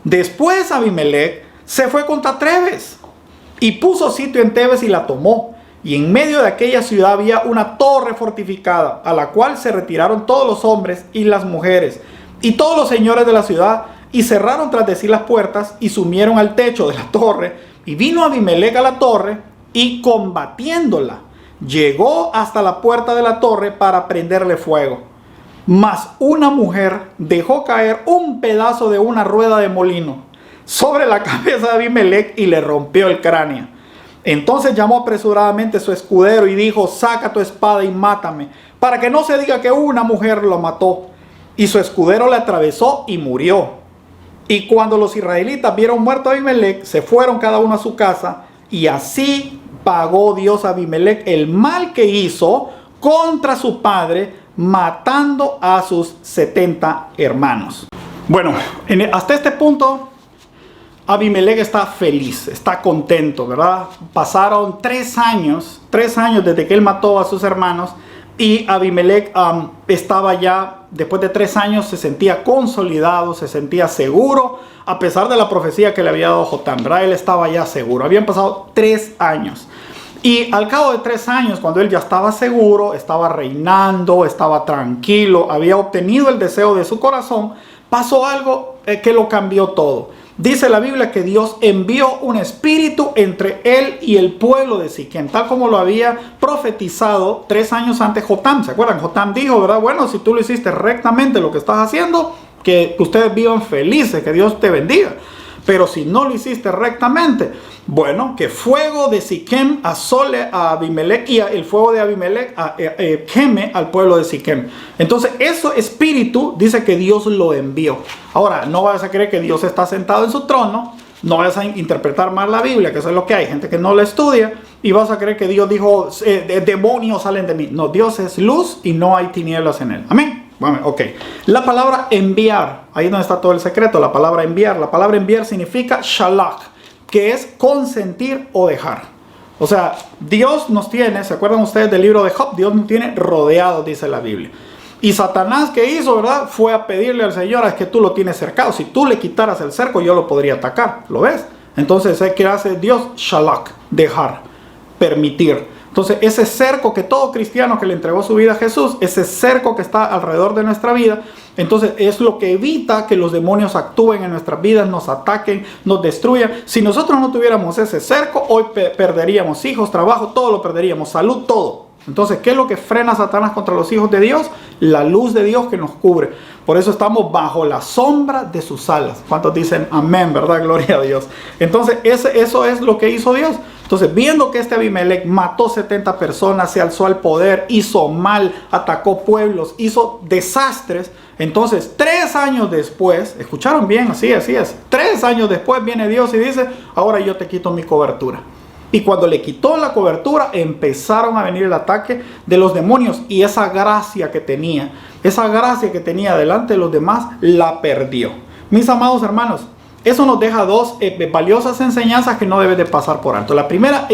Después Abimelech se fue contra Tebes y puso sitio en Tebes y la tomó. Y en medio de aquella ciudad había una torre fortificada, a la cual se retiraron todos los hombres y las mujeres y todos los señores de la ciudad, y cerraron tras de sí las puertas, y sumieron al techo de la torre. Y vino Abimelech a la torre, y combatiéndola, llegó hasta la puerta de la torre para prenderle fuego. Mas una mujer dejó caer un pedazo de una rueda de molino sobre la cabeza de Abimelech y le rompió el cráneo. Entonces llamó apresuradamente a su escudero y dijo: saca tu espada y mátame, para que no se diga que una mujer lo mató. Y su escudero le atravesó y murió. Y cuando los israelitas vieron muerto a Abimelech, se fueron cada uno a su casa, y así pagó Dios a Abimelech el mal que hizo contra su padre, matando a sus 70 hermanos. Bueno, hasta este punto Abimelech está feliz, está contento, ¿verdad? Pasaron 3 años desde que él mató a sus hermanos, y Abimelech estaba ya, después de 3 años, se sentía consolidado, se sentía seguro, a pesar de la profecía que le había dado Jotam, ¿verdad? Él estaba ya seguro. Habían pasado 3 años. Y al cabo de 3 años, cuando él ya estaba seguro, estaba reinando, estaba tranquilo, había obtenido el deseo de su corazón, pasó algo que lo cambió todo. Dice la Biblia que Dios envió un espíritu entre él y el pueblo de Siquem, tal como lo había profetizado 3 años antes Jotam. ¿Se acuerdan? Jotam dijo, ¿verdad? Bueno, si tú lo hiciste rectamente lo que estás haciendo, que ustedes vivan felices, que Dios te bendiga. Pero si no lo hiciste rectamente, bueno, que fuego de Siquem asole a Abimelech, y el fuego de Abimelech queme al pueblo de Siquem. Entonces, ese espíritu dice que Dios lo envió. Ahora, no vayas a creer que Dios está sentado en su trono, no vayas a interpretar mal la Biblia, que eso es lo que hay, gente que no la estudia, y vas a creer que Dios dijo, demonios salen de mí. No, Dios es luz y no hay tinieblas en él. Amén. Bueno, ok. La palabra enviar, ahí es donde está todo el secreto, la palabra enviar. La palabra enviar significa shalach, que es consentir o dejar. O sea, Dios nos tiene, ¿se acuerdan ustedes del libro de Job? Dios nos tiene rodeados, dice la Biblia. Y Satanás, ¿qué hizo, verdad? Fue a pedirle al Señor: es que tú lo tienes cercado. Si tú le quitaras el cerco, yo lo podría atacar. ¿Lo ves? Entonces, ¿qué hace Dios? Shalach, dejar, permitir. Entonces, ese cerco que todo cristiano que le entregó su vida a Jesús, ese cerco que está alrededor de nuestra vida, entonces es lo que evita que los demonios actúen en nuestras vidas, nos ataquen, nos destruyan. Si nosotros no tuviéramos ese cerco, hoy perderíamos hijos, trabajo, todo lo perderíamos, salud, todo. Entonces, ¿qué es lo que frena a Satanás contra los hijos de Dios? La luz de Dios que nos cubre. Por eso estamos bajo la sombra de sus alas. ¿Cuántos dicen amén, verdad? Gloria a Dios. Entonces, eso es lo que hizo Dios. Entonces, viendo que este Abimelec mató 70 personas, se alzó al poder, hizo mal, atacó pueblos, hizo desastres, entonces 3 años después, escucharon bien, así es, 3 años después viene Dios y dice, ahora yo te quito mi cobertura. Y cuando le quitó la cobertura, empezaron a venir el ataque de los demonios, y esa gracia que tenía delante de los demás, la perdió. Mis amados hermanos, eso nos deja 2 valiosas enseñanzas que no debes de pasar por alto. La primera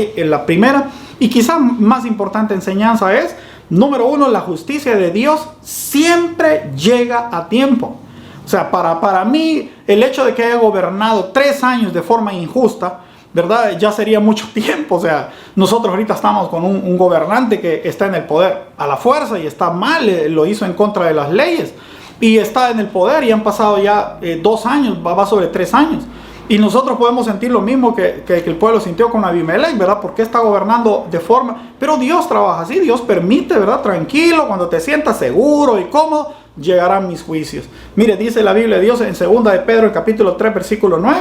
y quizá más importante enseñanza es, número 1, la justicia de Dios siempre llega a tiempo. O sea, para mí, el hecho de que haya gobernado 3 años de forma injusta, ¿verdad? Ya sería mucho tiempo. O sea, nosotros ahorita estamos con un gobernante que está en el poder a la fuerza y está mal, lo hizo en contra de las leyes. Y está en el poder y han pasado ya 2 años, va sobre 3 años. Y nosotros podemos sentir lo mismo que el pueblo sintió con Abimelec, ¿verdad? Porque está gobernando de forma... Pero Dios trabaja así, Dios permite, ¿verdad? Tranquilo, cuando te sientas seguro y cómodo, llegarán mis juicios. Mire, dice la Biblia de Dios en 2 de Pedro, el capítulo 3, versículo 9.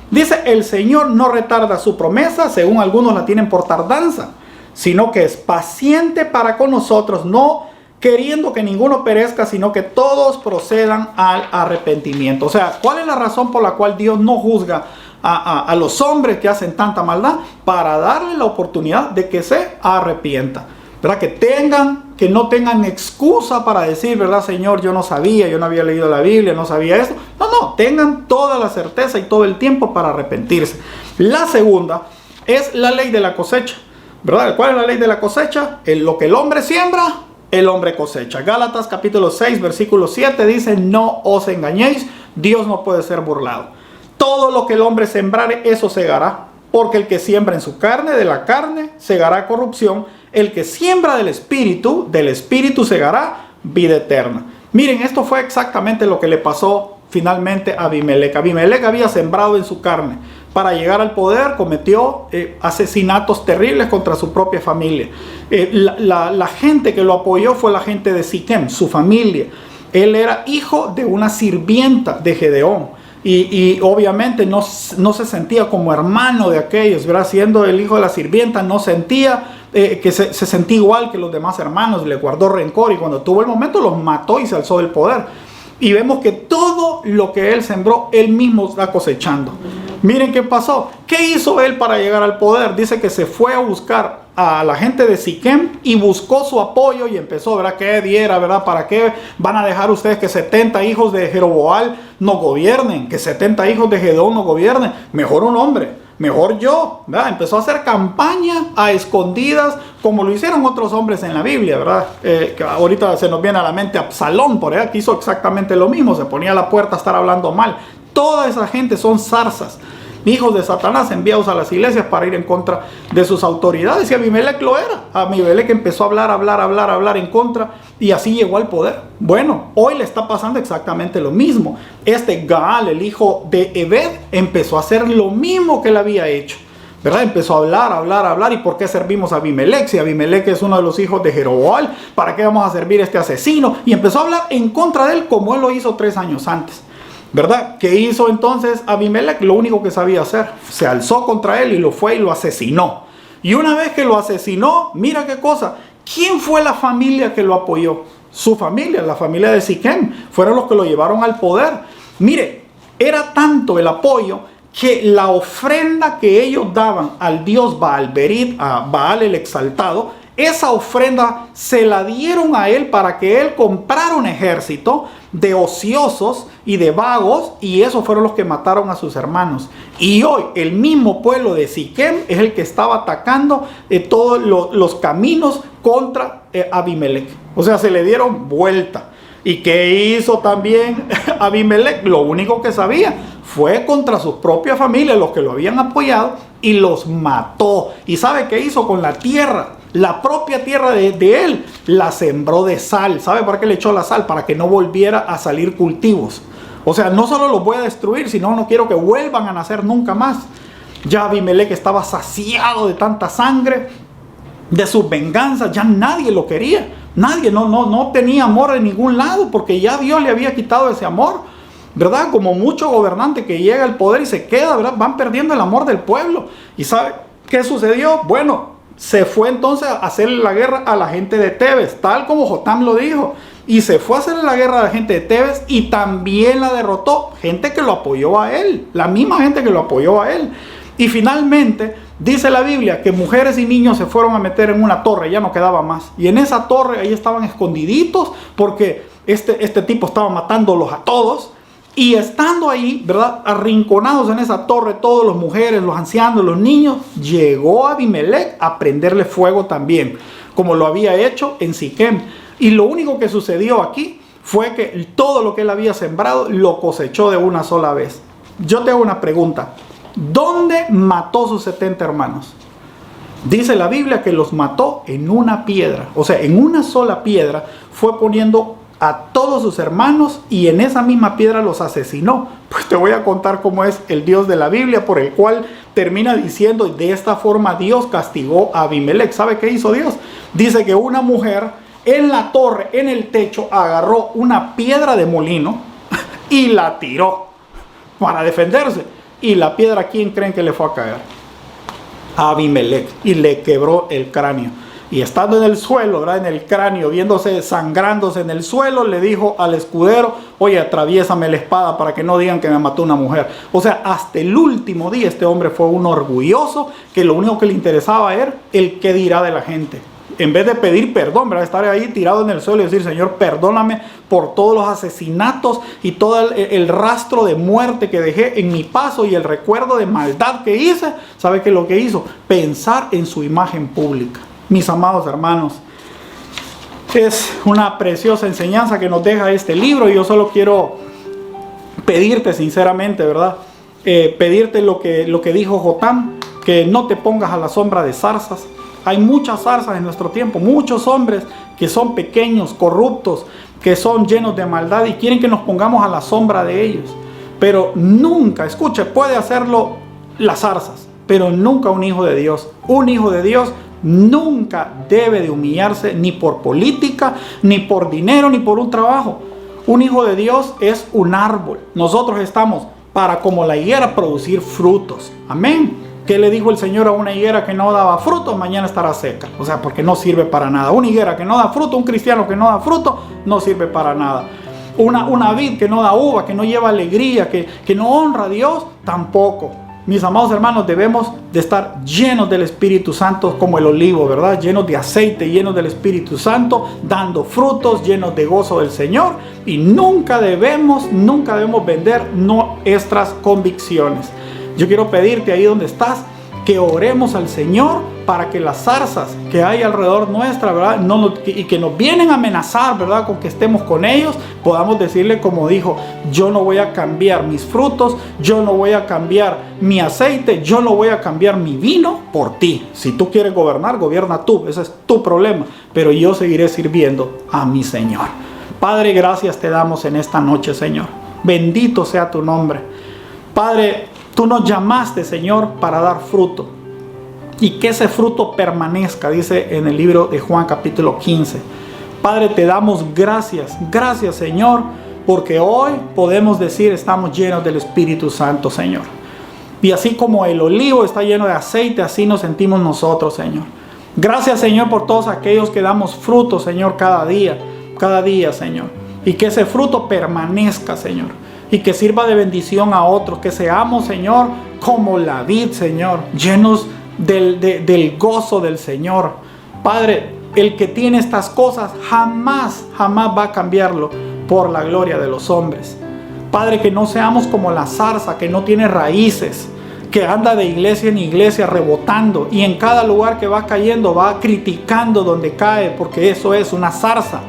Dice, el Señor no retarda su promesa, según algunos la tienen por tardanza, sino que es paciente para con nosotros, no queriendo que ninguno perezca, sino que todos procedan al arrepentimiento. O sea, ¿cuál es la razón por la cual Dios no juzga a los hombres que hacen tanta maldad? Para darle la oportunidad de que se arrepientan, ¿verdad? Que no tengan excusa para decir, ¿verdad, Señor? Yo no sabía, yo no había leído la Biblia, no sabía esto. No, tengan toda la certeza y todo el tiempo para arrepentirse. La segunda es la ley de la cosecha, ¿verdad? ¿Cuál es la ley de la cosecha? Lo que el hombre siembra, el hombre cosecha. Gálatas capítulo 6, versículo 7 dice, no os engañéis, Dios no puede ser burlado. Todo lo que el hombre sembrare, eso segará. Porque el que siembra en su carne, de la carne, segará corrupción. El que siembra del espíritu segará vida eterna. Miren, esto fue exactamente lo que le pasó finalmente a Abimelec. Abimelec había sembrado en su carne. Para llegar al poder cometió asesinatos terribles contra su propia familia. La gente que lo apoyó fue la gente de Siquem, su familia. Él era hijo de una sirvienta de Gedeón. Y obviamente no se sentía como hermano de aquellos, ¿verdad? Siendo el hijo de la sirvienta, no sentía que se sentía igual que los demás hermanos, le guardó rencor y cuando tuvo el momento los mató y se alzó del poder. Y vemos que todo lo que él sembró, él mismo está cosechando. Miren qué pasó. ¿Qué hizo él para llegar al poder? Dice que se fue a buscar a la gente de Siquem y buscó su apoyo y empezó, ¿verdad? ¿Qué diera, verdad? ¿Para qué van a dejar ustedes que 70 hijos de Jeroboam no gobiernen? Que 70 hijos de Gedeón no gobiernen. Mejor un hombre, mejor yo, ¿verdad? Empezó a hacer campaña a escondidas, como lo hicieron otros hombres en la Biblia, ¿verdad? Que ahorita se nos viene a la mente Absalón, por ahí, que hizo exactamente lo mismo, se ponía a la puerta a estar hablando mal. Toda esa gente son zarzas, hijos de Satanás enviados a las iglesias para ir en contra de sus autoridades. Y Abimelec lo era. Abimelec empezó a hablar en contra y así llegó al poder. Bueno, hoy le está pasando exactamente lo mismo. Gaal, el hijo de Ebed, empezó a hacer lo mismo que él había hecho, ¿verdad? Empezó a hablar. ¿Y por qué servimos a Abimelec? Si Abimelec es uno de los hijos de Jeroboam, ¿para qué vamos a servir a este asesino? Y empezó a hablar en contra de él como él lo hizo 3 años antes, ¿verdad? ¿Qué hizo entonces Abimelec? Lo único que sabía hacer. Se alzó contra él y lo fue y lo asesinó. Y una vez que lo asesinó, mira qué cosa. ¿Quién fue la familia que lo apoyó? Su familia, la familia de Siquem. Fueron los que lo llevaron al poder. Mire, era tanto el apoyo que la ofrenda que ellos daban al dios Baal-Berit, a Baal el exaltado, esa ofrenda se la dieron a él para que él comprara un ejército de ociosos y de vagos, y esos fueron los que mataron a sus hermanos. Y hoy el mismo pueblo de Siquem es el que estaba atacando todos los caminos contra Abimelec. O sea, se le dieron vuelta. ¿Y qué hizo también Abimelec? Lo único que sabía fue contra su propia familia, los que lo habían apoyado, y los mató. ¿Y sabe qué hizo con la tierra? La propia tierra de él la sembró de sal. ¿Sabe para qué le echó la sal? Para que no volviera a salir cultivos. O sea, no solo los voy a destruir, sino no quiero que vuelvan a nacer nunca más. Ya Abimelec estaba saciado de tanta sangre, de sus venganzas. Ya nadie lo quería. Nadie, no tenía amor en ningún lado, porque ya Dios le había quitado ese amor, ¿verdad? Como mucho gobernante que llega al poder y se queda, ¿verdad? Van perdiendo el amor del pueblo. Y ¿sabe ¿qué sucedió? Bueno, se fue entonces a hacerle la guerra a la gente de Tebes, tal como Jotam lo dijo. Y se fue a hacerle la guerra a la gente de Tebes y también la derrotó. Gente que lo apoyó a él, la misma gente que lo apoyó a él. Y finalmente dice la Biblia que mujeres y niños se fueron a meter en una torre, ya no quedaba más. Y en esa torre ahí estaban escondiditos porque este tipo estaba matándolos a todos. Y estando ahí, ¿verdad?, arrinconados en esa torre, todas las mujeres, los ancianos, los niños, llegó Abimelech a prenderle fuego también, como lo había hecho en Siquem. Y lo único que sucedió aquí fue que todo lo que él había sembrado lo cosechó de una sola vez. Yo te hago una pregunta. ¿Dónde mató sus 70 hermanos? Dice la Biblia que los mató en una piedra. O sea, en una sola piedra fue poniendo a todos sus hermanos y en esa misma piedra los asesinó. Pues te voy a contar cómo es el Dios de la Biblia, por el cual termina diciendo, de esta forma Dios castigó a Abimelech. ¿Sabe qué hizo Dios? Dice que una mujer en la torre, en el techo, agarró una piedra de molino y la tiró para defenderse. Y la piedra, ¿a quién creen que le fue a caer? A Abimelech, y le quebró el cráneo. Y estando en el suelo, ¿verdad?, en el cráneo, viéndose sangrándose en el suelo, le dijo al escudero, oye, atraviésame la espada para que no digan que me mató una mujer. O sea, hasta el último día este hombre fue un orgulloso, que lo único que le interesaba era el qué dirá de la gente. En vez de pedir perdón, ¿verdad?, estar ahí tirado en el suelo y decir, Señor, perdóname por todos los asesinatos y todo el rastro de muerte que dejé en mi paso y el recuerdo de maldad que hice. ¿Sabe qué es lo que hizo? Pensar en su imagen pública. Mis amados hermanos, es una preciosa enseñanza que nos deja este libro. Y yo solo quiero pedirte sinceramente, ¿verdad?, pedirte lo que dijo Jotam, que no te pongas a la sombra de zarzas. Hay muchas zarzas en nuestro tiempo, muchos hombres que son pequeños, corruptos, que son llenos de maldad y quieren que nos pongamos a la sombra de ellos. Pero nunca, escuche, puede hacerlo las zarzas, pero nunca un hijo de Dios. Un hijo de Dios nunca debe de humillarse ni por política, ni por dinero, ni por un trabajo. Un hijo de Dios es un árbol. Nosotros estamos para, como la higuera, producir frutos. Amén. ¿Qué le dijo el Señor a una higuera que no daba fruto? Mañana estará seca. O sea, porque no sirve para nada. Una higuera que no da fruto, un cristiano que no da fruto, no sirve para nada. Una vid que no da uva, que no lleva alegría, que no honra a Dios, tampoco. Mis amados hermanos, debemos de estar llenos del Espíritu Santo como el olivo, ¿verdad? Llenos de aceite, llenos del Espíritu Santo, dando frutos, llenos de gozo del Señor. Y nunca debemos vender nuestras convicciones. Yo quiero pedirte ahí donde estás, que oremos al Señor para que las zarzas que hay alrededor nuestra, ¿verdad?, y que nos vienen a amenazar, ¿verdad?, con que estemos con ellos, podamos decirle como dijo, yo no voy a cambiar mis frutos, yo no voy a cambiar mi aceite, yo no voy a cambiar mi vino por ti. Si tú quieres gobernar, gobierna tú, ese es tu problema, pero yo seguiré sirviendo a mi Señor. Padre, gracias te damos en esta noche, Señor. Bendito sea tu nombre. Padre, tú nos llamaste, Señor, para dar fruto. Y que ese fruto permanezca, dice en el libro de Juan capítulo 15. Padre, te damos gracias. Gracias, Señor, porque hoy podemos decir estamos llenos del Espíritu Santo, Señor. Y así como el olivo está lleno de aceite, así nos sentimos nosotros, Señor. Gracias, Señor, por todos aquellos que damos fruto, Señor, cada día, Señor. Y que ese fruto permanezca, Señor. Y que sirva de bendición a otros, que seamos, Señor, como la vid, Señor, llenos del gozo del Señor. Padre, el que tiene estas cosas jamás va a cambiarlo por la gloria de los hombres. Padre, que no seamos como la zarza que no tiene raíces, que anda de iglesia en iglesia rebotando y en cada lugar que va cayendo va criticando donde cae, porque eso es una zarza.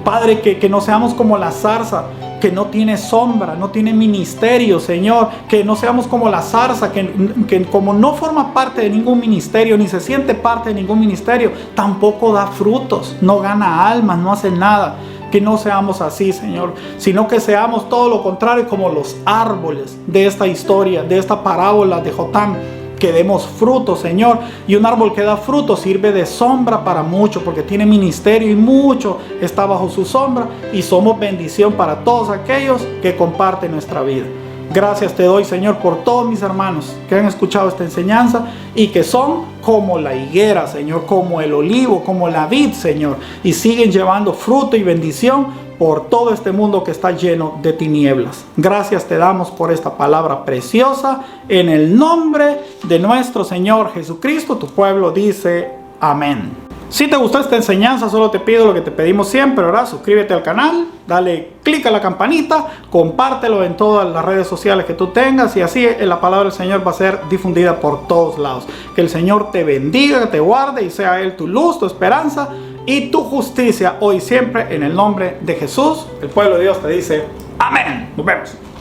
Padre, que no seamos como la zarza que no tiene sombra, no tiene ministerio, Señor. Que no seamos como la zarza que como no forma parte de ningún ministerio, ni se siente parte de ningún ministerio, tampoco da frutos, no gana almas, no hace nada. Que no seamos así, Señor, sino que seamos todo lo contrario, como los árboles de esta historia, de esta parábola de Jotam. Que demos fruto, Señor. Y un árbol que da fruto sirve de sombra para muchos, porque tiene ministerio y mucho está bajo su sombra. Y somos bendición para todos aquellos que comparten nuestra vida. Gracias te doy, Señor, por todos mis hermanos que han escuchado esta enseñanza y que son como la higuera, Señor, como el olivo, como la vid, Señor, y siguen llevando fruto y bendición por todo este mundo que está lleno de tinieblas. Gracias te damos por esta palabra preciosa. En el nombre de nuestro Señor Jesucristo, tu pueblo dice amén. Si te gustó esta enseñanza, solo te pido lo que te pedimos siempre, ¿verdad? Suscríbete al canal, dale clic a la campanita, compártelo en todas las redes sociales que tú tengas y así la palabra del Señor va a ser difundida por todos lados. Que el Señor te bendiga, te guarde y sea Él tu luz, tu esperanza y tu justicia hoy y siempre en el nombre de Jesús. El pueblo de Dios te dice amén. Nos vemos.